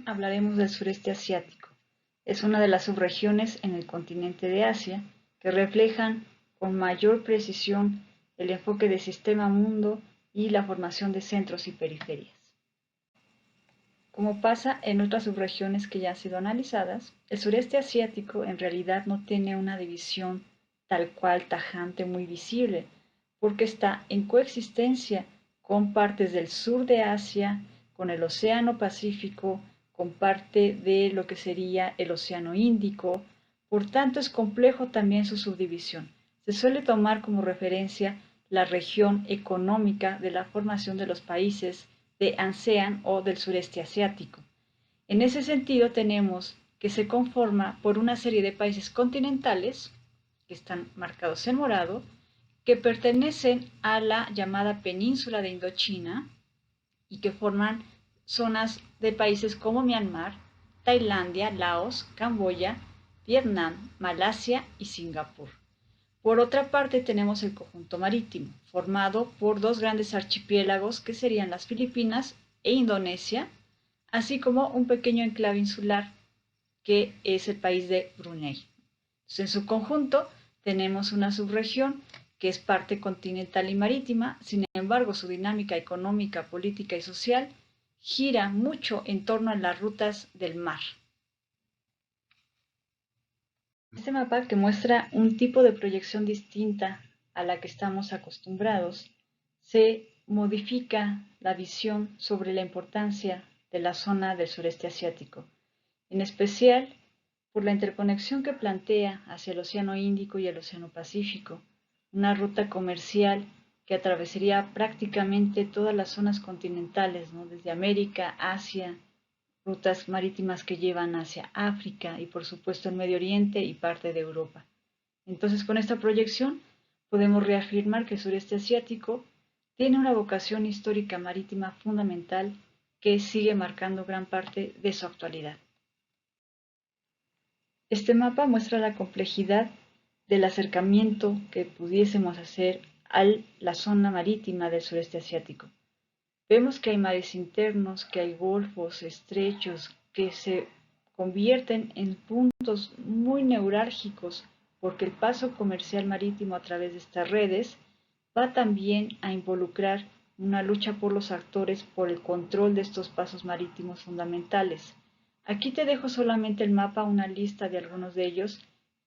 Hablaremos del sureste asiático. Es una de las subregiones en el continente de Asia que reflejan con mayor precisión el enfoque de sistema-mundo y la formación de centros y periferias. Como pasa en otras subregiones que ya han sido analizadas, el sureste asiático en realidad no tiene una división tal cual tajante muy visible, porque está en coexistencia con partes del sur de Asia, con el Océano Pacífico, con parte de lo que sería el Océano Índico. Por tanto, es complejo también su subdivisión. Se suele tomar como referencia la región económica de la formación de los países de ASEAN o del sureste asiático. En ese sentido, tenemos que se conforma por una serie de países continentales, que están marcados en morado, que pertenecen a la llamada península de Indochina y que forman zonas de países como Myanmar, Tailandia, Laos, Camboya, Vietnam, Malasia y Singapur. Por otra parte, tenemos el conjunto marítimo, formado por dos grandes archipiélagos que serían las Filipinas e Indonesia, así como un pequeño enclave insular que es el país de Brunei. Entonces, en su conjunto tenemos una subregión que es parte continental y marítima, sin embargo, su dinámica económica, política y social gira mucho en torno a las rutas del mar. Este mapa, que muestra un tipo de proyección distinta a la que estamos acostumbrados, se modifica la visión sobre la importancia de la zona del sureste asiático, en especial por la interconexión que plantea hacia el Océano Índico y el Océano Pacífico, una ruta comercial que atravesaría prácticamente todas las zonas continentales, ¿no? Desde América, Asia, rutas marítimas que llevan hacia África y por supuesto el Medio Oriente y parte de Europa. Entonces, con esta proyección podemos reafirmar que el sureste asiático tiene una vocación histórica marítima fundamental que sigue marcando gran parte de su actualidad. Este mapa muestra la complejidad del acercamiento que pudiésemos hacer a la zona marítima del sureste asiático. Vemos que hay mares internos, que hay golfos, estrechos, que se convierten en puntos muy neurálgicos porque el paso comercial marítimo a través de estas redes va también a involucrar una lucha por los actores por el control de estos pasos marítimos fundamentales. Aquí te dejo solamente el mapa, una lista de algunos de ellos.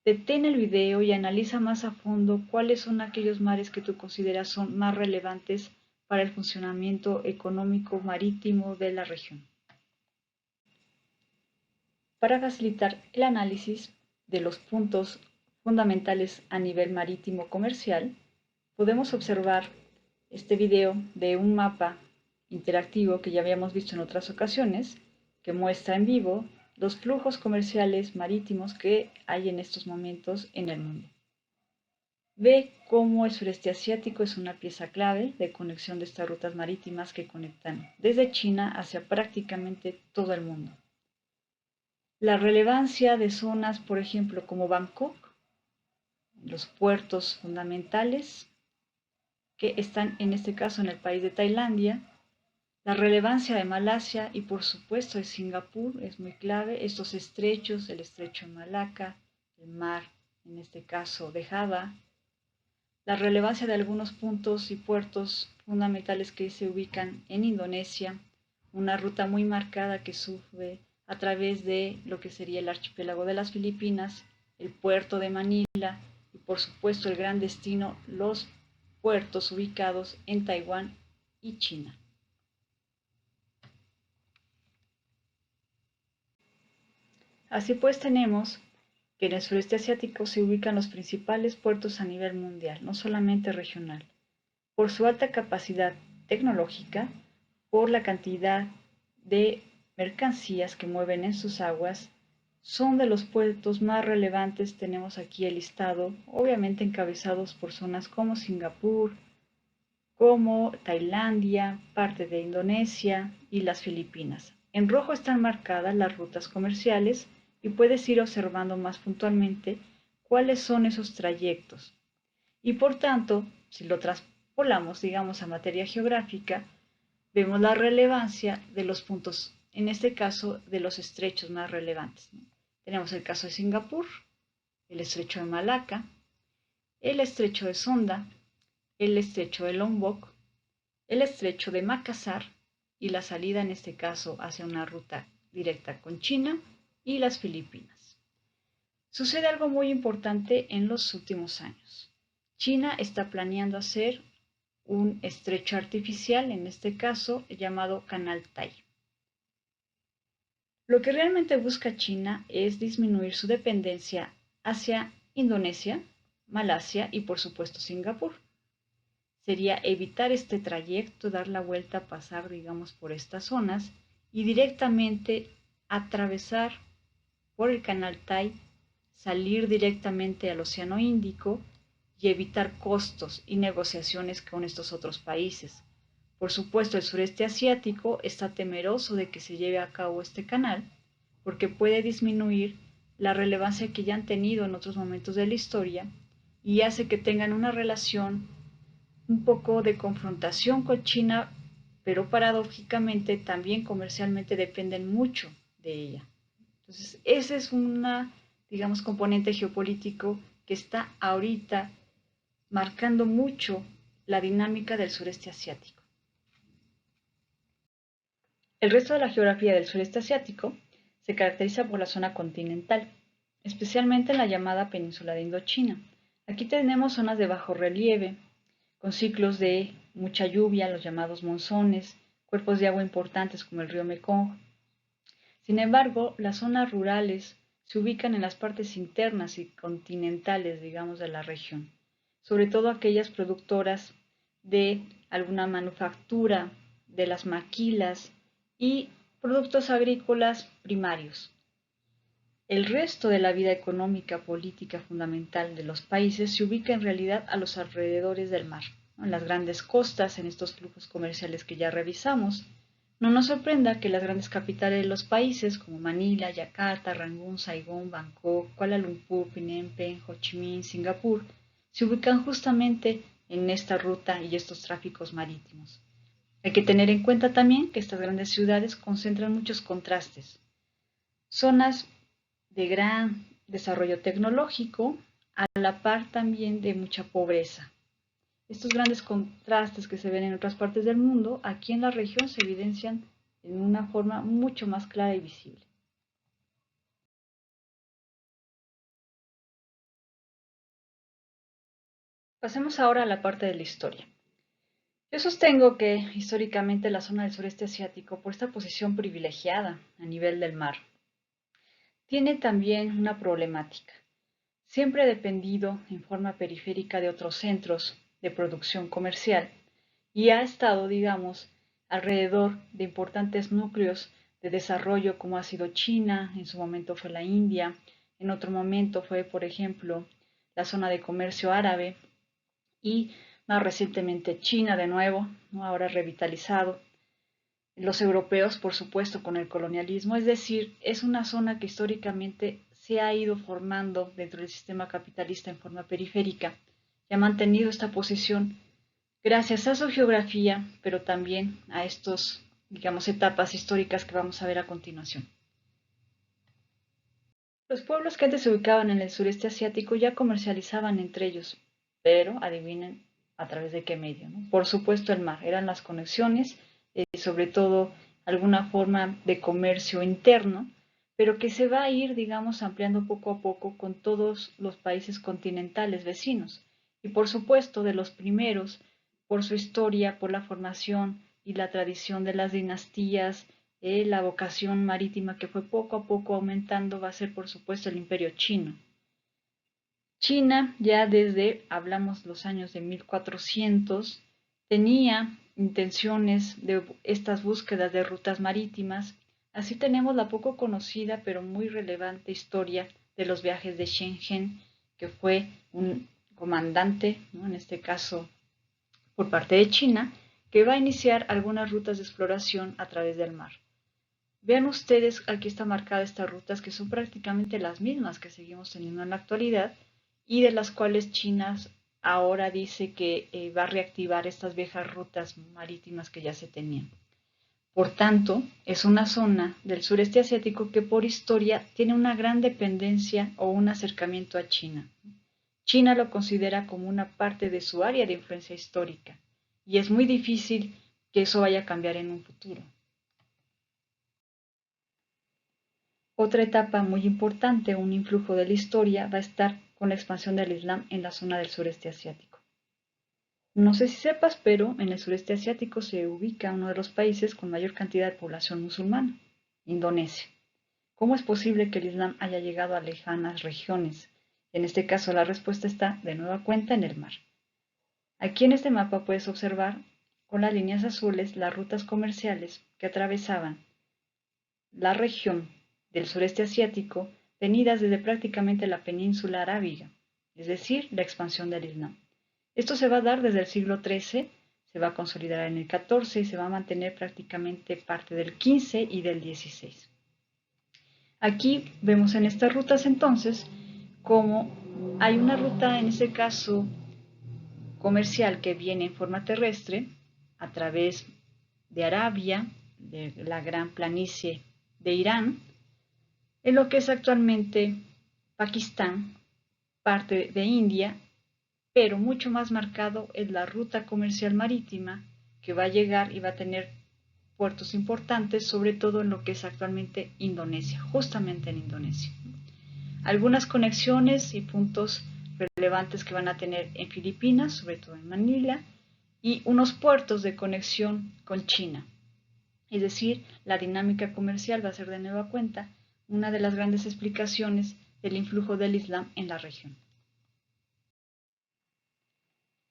Detén el video y analiza más a fondo cuáles son aquellos mares que tú consideras son más relevantes para el funcionamiento económico marítimo de la región. Para facilitar el análisis de los puntos fundamentales a nivel marítimo comercial, podemos observar este video de un mapa interactivo que ya habíamos visto en otras ocasiones, que muestra en vivo los flujos comerciales marítimos que hay en estos momentos en el mundo. Ve cómo el sureste asiático es una pieza clave de conexión de estas rutas marítimas que conectan desde China hacia prácticamente todo el mundo. La relevancia de zonas, por ejemplo, como Bangkok, los puertos fundamentales que están en este caso en el país de Tailandia, la relevancia de Malasia y por supuesto de Singapur es muy clave, estos estrechos, el estrecho de Malaca, el mar, en este caso de Java, la relevancia de algunos puntos y puertos fundamentales que se ubican en Indonesia, una ruta muy marcada que sube a través de lo que sería el archipiélago de las Filipinas, el puerto de Manila y por supuesto el gran destino, los puertos ubicados en Taiwán y China. Así pues tenemos que en el sureste asiático se ubican los principales puertos a nivel mundial, no solamente regional, por su alta capacidad tecnológica, por la cantidad de mercancías que mueven en sus aguas, son de los puertos más relevantes. Tenemos aquí el listado, obviamente encabezados por zonas como Singapur, como Tailandia, parte de Indonesia y las Filipinas. En rojo están marcadas las rutas comerciales y puedes ir observando más puntualmente cuáles son esos trayectos. Y por tanto, si lo traspolamos, digamos, a materia geográfica, vemos la relevancia de los puntos en este caso, de los estrechos más relevantes, ¿no? Tenemos el caso de Singapur, el estrecho de Malaca, el estrecho de Sonda, el estrecho de Lombok, el estrecho de Makassar y la salida en este caso hacia una ruta directa con China y las Filipinas. Sucede algo muy importante en los últimos años. China está planeando hacer un estrecho artificial, en este caso llamado Canal Tai. Lo que realmente busca China es disminuir su dependencia hacia Indonesia, Malasia y por supuesto Singapur. Sería evitar este trayecto, dar la vuelta, pasar, digamos, por estas zonas y directamente atravesar por el canal Tai, salir directamente al Océano Índico y evitar costos y negociaciones con estos otros países. Por supuesto, el sureste asiático está temeroso de que se lleve a cabo este canal porque puede disminuir la relevancia que ya han tenido en otros momentos de la historia y hace que tengan una relación un poco de confrontación con China, pero paradójicamente también comercialmente dependen mucho de ella. Entonces, ese es una, digamos, componente geopolítico que está ahorita marcando mucho la dinámica del sureste asiático. El resto de la geografía del sureste asiático se caracteriza por la zona continental, especialmente en la llamada península de Indochina. Aquí tenemos zonas de bajo relieve, con ciclos de mucha lluvia, los llamados monzones, cuerpos de agua importantes como el río Mekong. Sin embargo, las zonas rurales se ubican en las partes internas y continentales, digamos, de la región, sobre todo aquellas productoras de alguna manufactura, de las maquilas y productos agrícolas primarios. El resto de la vida económica política fundamental de los países se ubica en realidad a los alrededores del mar, ¿no? En las grandes costas, en estos flujos comerciales que ya revisamos. No nos sorprenda que las grandes capitales de los países como Manila, Yakarta, Rangún, Saigón, Bangkok, Kuala Lumpur, Phnom Penh, Ho Chi Minh, Singapur, se ubican justamente en esta ruta y estos tráficos marítimos. Hay que tener en cuenta también que estas grandes ciudades concentran muchos contrastes. Zonas de gran desarrollo tecnológico, a la par también de mucha pobreza. Estos grandes contrastes que se ven en otras partes del mundo, aquí en la región se evidencian en una forma mucho más clara y visible. Pasemos ahora a la parte de la historia. Yo sostengo que históricamente la zona del sureste asiático, por esta posición privilegiada a nivel del mar, tiene también una problemática. Siempre ha dependido en forma periférica de otros centros de producción comercial y ha estado, digamos, alrededor de importantes núcleos de desarrollo como ha sido China, en su momento fue la India, en otro momento fue, por ejemplo, la zona de comercio árabe y más recientemente China de nuevo, ¿no? Ahora revitalizado. Los europeos, por supuesto, con el colonialismo, es decir, es una zona que históricamente se ha ido formando dentro del sistema capitalista en forma periférica y ha mantenido esta posición gracias a su geografía, pero también a estos, digamos, etapas históricas que vamos a ver a continuación. Los pueblos que antes se ubicaban en el sureste asiático ya comercializaban entre ellos, pero adivinen a través de qué medio, ¿no? Por supuesto el mar, eran las conexiones, sobre todo alguna forma de comercio interno, pero que se va a ir, digamos, ampliando poco a poco con todos los países continentales vecinos. Y por supuesto de los primeros, por su historia, por la formación y la tradición de las dinastías, la vocación marítima que fue poco a poco aumentando va a ser por supuesto el imperio chino. China ya desde, hablamos los años de 1400, tenía intenciones de estas búsquedas de rutas marítimas. Así tenemos la poco conocida pero muy relevante historia de los viajes de Shenzhen, que fue un comandante, ¿no? En este caso por parte de China, que va a iniciar algunas rutas de exploración a través del mar. Vean ustedes, aquí está marcada estas rutas que son prácticamente las mismas que seguimos teniendo en la actualidad y de las cuales China ahora dice que va a reactivar estas viejas rutas marítimas que ya se tenían. Por tanto, es una zona del sureste asiático que por historia tiene una gran dependencia o un acercamiento a China. China lo considera como una parte de su área de influencia histórica y es muy difícil que eso vaya a cambiar en un futuro. Otra etapa muy importante, un influjo de la historia, va a estar con la expansión del Islam en la zona del sureste asiático. No sé si sepas, pero en el sureste asiático se ubica uno de los países con mayor cantidad de población musulmana, Indonesia. ¿Cómo es posible que el Islam haya llegado a lejanas regiones? En este caso la respuesta está de nueva cuenta en el mar. Aquí en este mapa puedes observar con las líneas azules las rutas comerciales que atravesaban la región del sureste asiático venidas desde prácticamente la península arábiga, es decir, la expansión del Islam. Esto se va a dar desde el siglo XIII, se va a consolidar en el XIV y se va a mantener prácticamente parte del XV y del XVI. Aquí vemos en estas rutas entonces cómo hay una ruta, en este caso comercial, que viene en forma terrestre a través de Arabia, de la gran planicie de Irán, en lo que es actualmente Pakistán, parte de India, pero mucho más marcado es la ruta comercial marítima que va a llegar y va a tener puertos importantes, sobre todo en lo que es actualmente Indonesia, justamente en Indonesia. Algunas conexiones y puntos relevantes que van a tener en Filipinas, sobre todo en Manila, y unos puertos de conexión con China. Es decir, la dinámica comercial va a ser de nueva cuenta una de las grandes explicaciones del influjo del Islam en la región.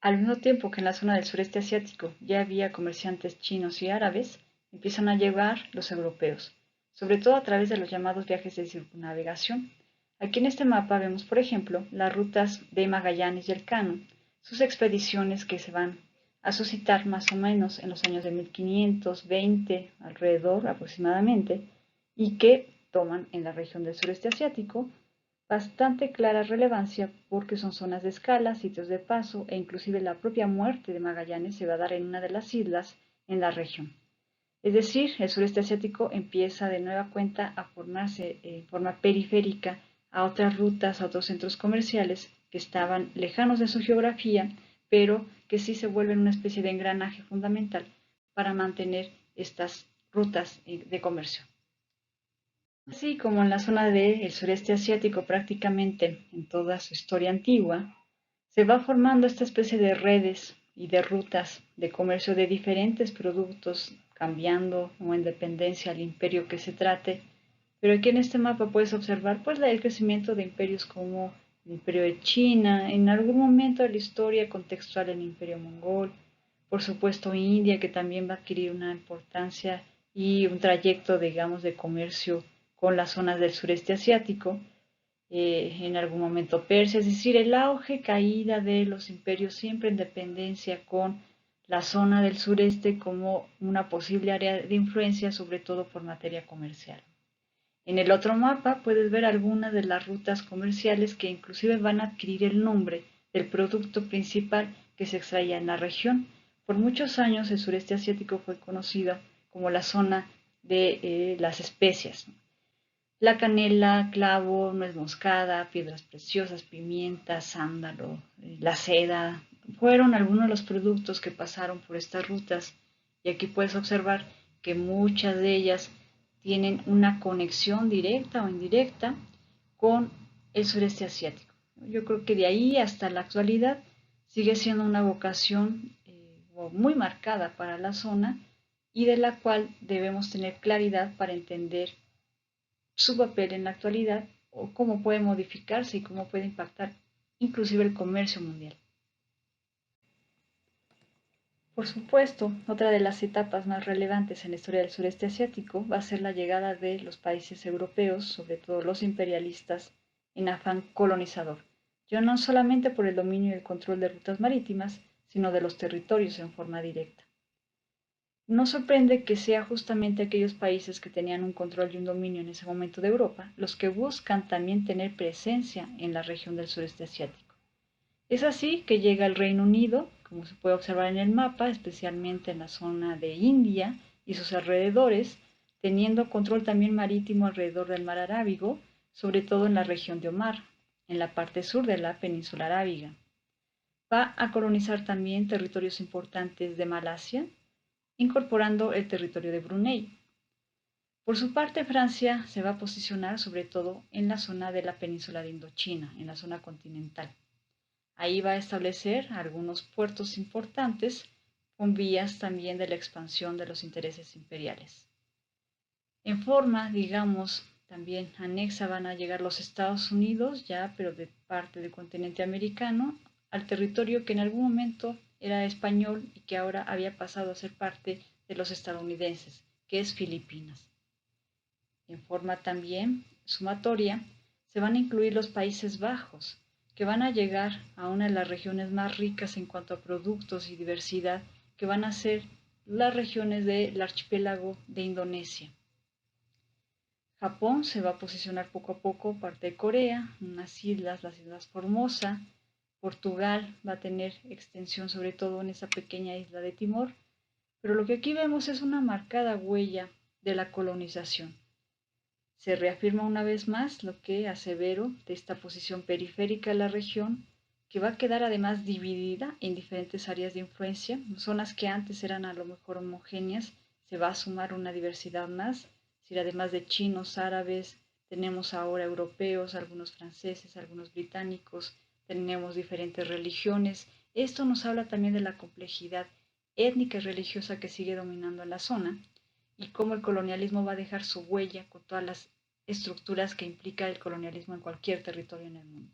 Al mismo tiempo que en la zona del sureste asiático ya había comerciantes chinos y árabes, empiezan a llegar los europeos, sobre todo a través de los llamados viajes de circunnavegación. Aquí en este mapa vemos, por ejemplo, las rutas de Magallanes y Elcano, sus expediciones que se van a suscitar más o menos en los años de 1520, alrededor aproximadamente, y que toman en la región del sureste asiático bastante clara relevancia porque son zonas de escala, sitios de paso e inclusive la propia muerte de Magallanes se va a dar en una de las islas en la región. Es decir, el sureste asiático empieza de nueva cuenta a formarse en forma periférica a otras rutas, a otros centros comerciales que estaban lejanos de su geografía, pero que sí se vuelven una especie de engranaje fundamental para mantener estas rutas de comercio. Así como en la zona del sureste asiático prácticamente en toda su historia antigua, se va formando esta especie de redes y de rutas de comercio de diferentes productos, cambiando o en dependencia al imperio que se trate. Pero aquí en este mapa puedes observar pues el crecimiento de imperios como el imperio de China, en algún momento de la historia contextual el imperio mongol, por supuesto India, que también va a adquirir una importancia y un trayecto, digamos, de comercio con las zonas del sureste asiático, en algún momento Persia, es decir, el auge, caída de los imperios siempre en dependencia con la zona del sureste como una posible área de influencia, sobre todo por materia comercial. En el otro mapa puedes ver algunas de las rutas comerciales que inclusive van a adquirir el nombre del producto principal que se extraía en la región. Por muchos años el sureste asiático fue conocido como la zona de las especias. La canela, clavo, nuez moscada, piedras preciosas, pimienta, sándalo, la seda, fueron algunos de los productos que pasaron por estas rutas y aquí puedes observar que muchas de ellas tienen una conexión directa o indirecta con el sureste asiático. Yo creo que de ahí hasta la actualidad sigue siendo una vocación muy marcada para la zona y de la cual debemos tener claridad para entender su papel en la actualidad o cómo puede modificarse y cómo puede impactar inclusive el comercio mundial. Por supuesto, otra de las etapas más relevantes en la historia del sureste asiático va a ser la llegada de los países europeos, sobre todo los imperialistas, en afán colonizador, ya no solamente por el dominio y el control de rutas marítimas, sino de los territorios en forma directa. No sorprende que sea justamente aquellos países que tenían un control y un dominio en ese momento de Europa los que buscan también tener presencia en la región del sureste asiático. Es así que llega el Reino Unido, como se puede observar en el mapa, especialmente en la zona de India y sus alrededores, teniendo control también marítimo alrededor del mar Arábigo, sobre todo en la región de Omar, en la parte sur de la península arábiga. Va a colonizar también territorios importantes de Malasia, incorporando el territorio de Brunei. Por su parte, Francia se va a posicionar sobre todo en la zona de la península de Indochina, en la zona continental. Ahí va a establecer algunos puertos importantes con vías también de la expansión de los intereses imperiales. En forma, digamos, también anexa van a llegar los Estados Unidos, ya, pero de parte del continente americano, al territorio que en algún momento era español y que ahora había pasado a ser parte de los estadounidenses, que es Filipinas. En forma también sumatoria, se van a incluir los Países Bajos, que van a llegar a una de las regiones más ricas en cuanto a productos y diversidad, que van a ser las regiones del archipiélago de Indonesia. Japón se va a posicionar poco a poco, parte de Corea, unas islas, las Islas Formosa. Portugal va a tener extensión sobre todo en esa pequeña isla de Timor, pero lo que aquí vemos es una marcada huella de la colonización. Se reafirma una vez más lo que asevero de esta posición periférica de la región, que va a quedar además dividida en diferentes áreas de influencia, zonas que antes eran a lo mejor homogéneas, se va a sumar una diversidad más, es decir, además de chinos, árabes, tenemos ahora europeos, algunos franceses, algunos británicos, tenemos diferentes religiones. Esto nos habla también de la complejidad étnica y religiosa que sigue dominando en la zona y cómo el colonialismo va a dejar su huella con todas las estructuras que implica el colonialismo en cualquier territorio en el mundo.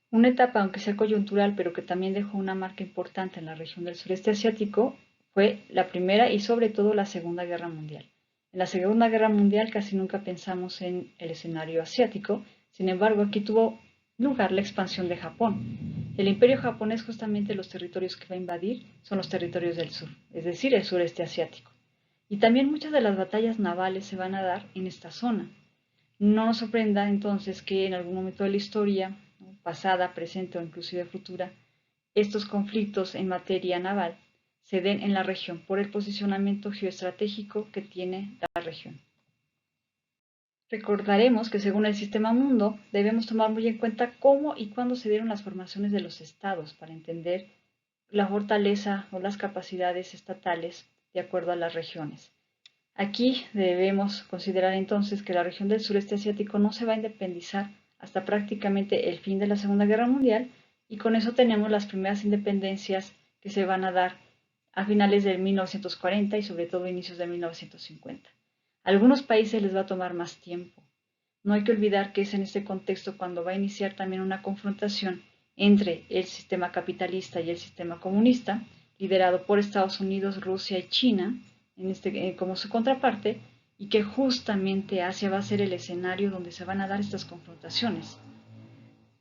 Una etapa, aunque sea coyuntural, pero que también dejó una marca importante en la región del sureste asiático, fue la Primera y sobre todo la Segunda Guerra Mundial. En la Segunda Guerra Mundial casi nunca pensamos en el escenario asiático, sin embargo aquí tuvo lugar la expansión de Japón. El imperio japonés, justamente los territorios que va a invadir son los territorios del sur, es decir, el sureste asiático. Y también muchas de las batallas navales se van a dar en esta zona. No nos sorprenda entonces que en algún momento de la historia, ¿no?, pasada, presente o inclusive futura, estos conflictos en materia naval se den en la región por el posicionamiento geoestratégico que tiene la región. Recordaremos que según el sistema mundo debemos tomar muy en cuenta cómo y cuándo se dieron las formaciones de los estados para entender la fortaleza o las capacidades estatales de acuerdo a las regiones. Aquí debemos considerar entonces que la región del sureste asiático no se va a independizar hasta prácticamente el fin de la Segunda Guerra Mundial y con eso tenemos las primeras independencias que se van a dar a finales de 1940 y sobre todo inicios de 1950. A algunos países les va a tomar más tiempo. No hay que olvidar que es en este contexto cuando va a iniciar también una confrontación entre el sistema capitalista y el sistema comunista, liderado por Estados Unidos, Rusia y China, como su contraparte, y que justamente Asia va a ser el escenario donde se van a dar estas confrontaciones.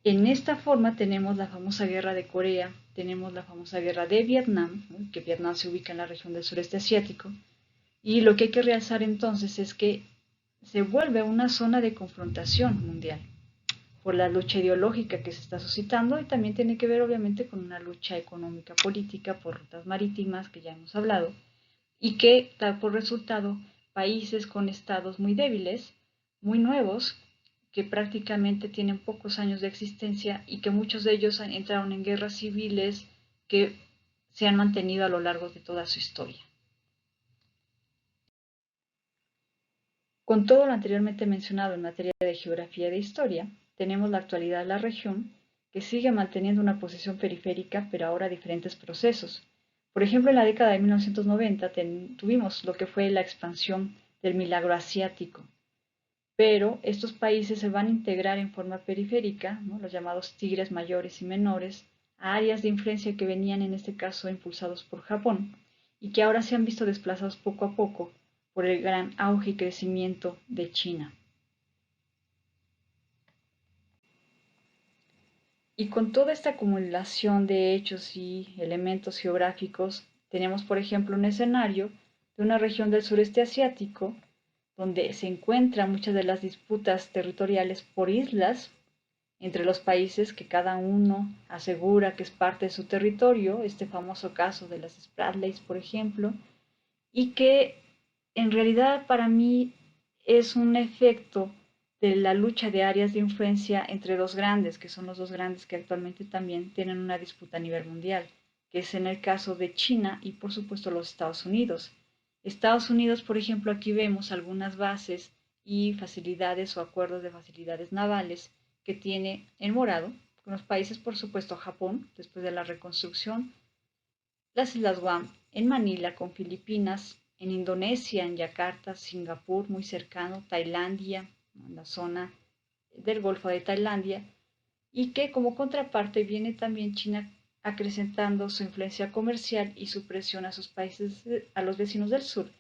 En esta forma tenemos la famosa guerra de Corea, tenemos la famosa guerra de Vietnam, ¿no?, que Vietnam se ubica en la región del sureste asiático, y lo que hay que realzar entonces es que se vuelve una zona de confrontación mundial por la lucha ideológica que se está suscitando y también tiene que ver obviamente con una lucha económica política por rutas marítimas que ya hemos hablado y que da por resultado países con estados muy débiles, muy nuevos, que prácticamente tienen pocos años de existencia y que muchos de ellos entraron en guerras civiles que se han mantenido a lo largo de toda su historia. Con todo lo anteriormente mencionado en materia de geografía y de historia, tenemos la actualidad de la región, que sigue manteniendo una posición periférica, pero ahora diferentes procesos. Por ejemplo, en la década de 1990 tuvimos lo que fue la expansión del milagro asiático, pero estos países se van a integrar en forma periférica, ¿no?, los llamados tigres mayores y menores, a áreas de influencia que venían en este caso impulsados por Japón y que ahora se han visto desplazados poco a poco por el gran auge y crecimiento de China. Y con toda esta acumulación de hechos y elementos geográficos, tenemos, por ejemplo, un escenario de una región del sureste asiático donde se encuentran muchas de las disputas territoriales por islas entre los países que cada uno asegura que es parte de su territorio, este famoso caso de las Spratleys, por ejemplo, y que en realidad para mí es un efecto de la lucha de áreas de influencia entre dos grandes, que son los dos grandes que actualmente también tienen una disputa a nivel mundial, que es en el caso de China y por supuesto los Estados Unidos. Estados Unidos, por ejemplo, aquí vemos algunas bases y facilidades o acuerdos de facilidades navales que tiene en morado con los países, por supuesto, Japón, después de la reconstrucción, las Islas Guam, en Manila con Filipinas, en Indonesia, en Yakarta, Singapur, muy cercano, Tailandia, en la zona del Golfo de Tailandia, y que como contraparte viene también China acrecentando su influencia comercial y su presión a sus países, a los vecinos del sur,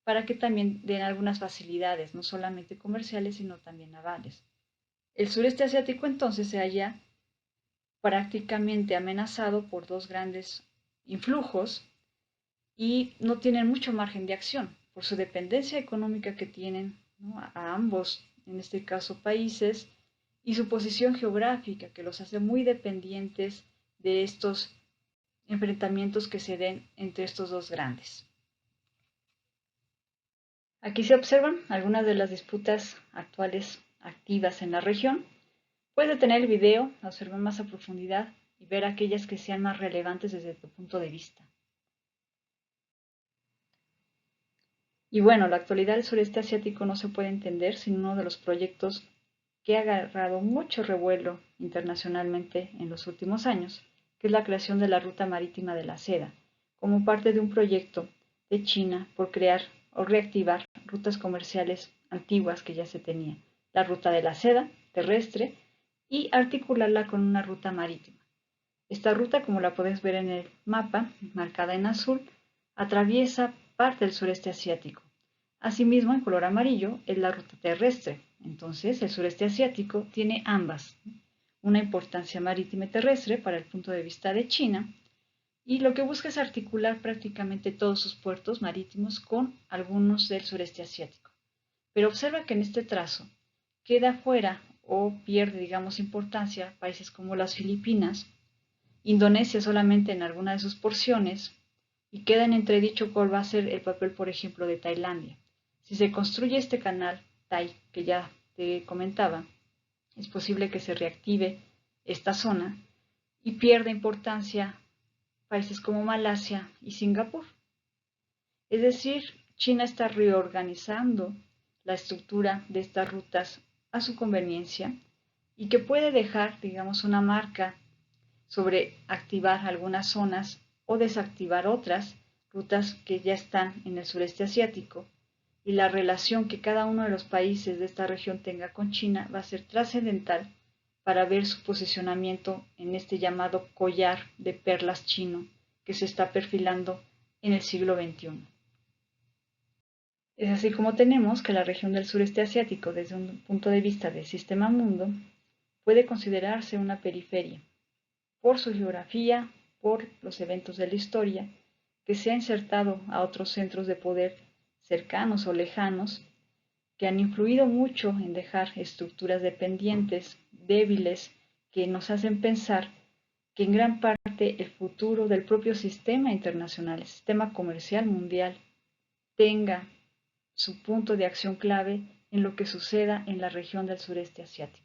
para que también den algunas facilidades, no solamente comerciales, sino también navales. El sureste asiático entonces se halla prácticamente amenazado por dos grandes influjos y no tienen mucho margen de acción por su dependencia económica que tienen, ¿no?, a ambos, en este caso, países, y su posición geográfica que los hace muy dependientes de estos enfrentamientos que se den entre estos dos grandes. Aquí se observan algunas de las disputas actuales activas en la región. Puedes detener el video, observar más a profundidad y ver aquellas que sean más relevantes desde tu punto de vista. Y bueno, la actualidad del sureste asiático no se puede entender sin uno de los proyectos que ha agarrado mucho revuelo internacionalmente en los últimos años, que es la creación de la Ruta Marítima de la Seda, como parte de un proyecto de China por crear o reactivar rutas comerciales antiguas que ya se tenían, la Ruta de la Seda terrestre y articularla con una ruta marítima. Esta ruta, como la puedes ver en el mapa, marcada en azul, atraviesa parte del sureste asiático. Asimismo, en color amarillo, es la ruta terrestre. Entonces, el sureste asiático tiene ambas, una importancia marítima y terrestre para el punto de vista de China, y lo que busca es articular prácticamente todos sus puertos marítimos con algunos del sureste asiático. Pero observa que en este trazo queda fuera o pierde, digamos, importancia países como las Filipinas, Indonesia solamente en alguna de sus porciones, y queda en entredicho cuál va a ser el papel, por ejemplo, de Tailandia. Si se construye este canal Tai, que ya te comentaba, es posible que se reactive esta zona y pierda importancia países como Malasia y Singapur. Es decir, China está reorganizando la estructura de estas rutas a su conveniencia y que puede dejar, digamos, una marca sobre activar algunas zonas o desactivar otras rutas que ya están en el sureste asiático, y la relación que cada uno de los países de esta región tenga con China va a ser trascendental para ver su posicionamiento en este llamado collar de perlas chino que se está perfilando en el siglo XXI. Es así como tenemos que la región del sureste asiático, desde un punto de vista del sistema mundo, puede considerarse una periferia, por su geografía, por los eventos de la historia, que se ha insertado a otros centros de poder cercanos o lejanos, que han influido mucho en dejar estructuras dependientes, débiles, que nos hacen pensar que en gran parte el futuro del propio sistema internacional, el sistema comercial mundial, tenga su punto de acción clave en lo que suceda en la región del sureste asiático.